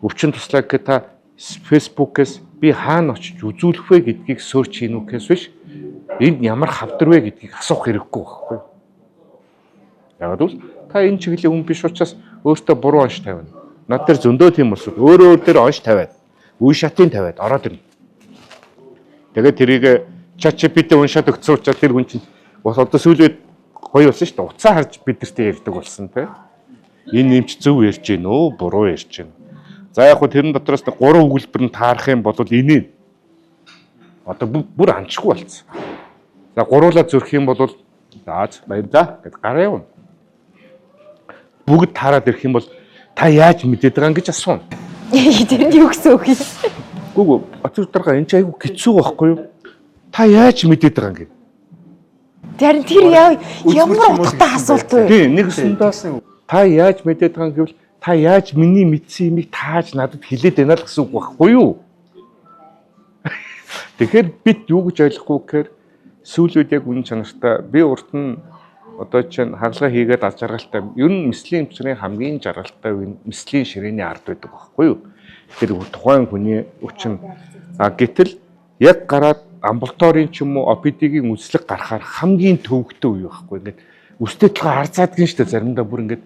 өвчин туслаа гэхэд та Facebook-ээс би хаана очиж үзүүлэх вэ гэдгийг сөрч хийнү гэхээс биш энд ямар хавдар вэ гэдгийг асуух хэрэггүй байхгүй. Яг л та энэ чиглэлийн хүн биш учраас өөртөө буруу онш тавина. Над дээр зөндөө тийм болсод өөрөө өөр дээр онш тавиад, үе шатын тавиад ороод ирнэ. Тэгээд тэрийг ChatGPT уншаад өгсөн учраас тэр хүн чинь бас одоо сүүлийн гоё болсон шүү дээ. Уцаа харж бидэртээ ярьдаг болсон те. Энэ нэмч зөв ярьж гин өө, буруу ярьж гин. За яг хөө тэрэн дотроос 3 өгүүлбэр нь таарах юм бол инээ. Одоо бүр анчгүй болсон. За гуруулаа зөрөх юм бол заач баярлаа гэд гараа явна. Бүгд таарад ирэх юм бол та яаж мэдээд байгаа гэж асууна. Тэнд юу гэсэн үг юм? Гүг очирдарга энэ ч айгүй хэцүү байхгүй юу? Та яаж мэдээд байгаа юм гээд. Тэр ямар утгатай асуулт вэ? Тийм нэгсэндээ та яаж мэдээд байгаа юм гэвэл та яаж миний мэдсэн юмыг тааж надад хэлээд байна л гэсэн үг байхгүй юу? Тэгэхээр бид юу гэж ойлгохгүй гэхээр сүүлүүд яг үн чанартай би урд нь одоо чинь хаалга хийгээд аз жаргалтай ер нь мэслийн эмчрийн хамгийн жаргалтай үе мэслийн ширээний ард байдаг байхгүй юу? Тэр тухайн хүний өвчин гэтэл яг гараад амбулаторийн ч юм уу OPD-гийн үслэг гарахаар хамгийн төвөгтэй үе байхгүй. Ингээд үстэй толгой арзаадгийн штэ заримдаа бүр ингээд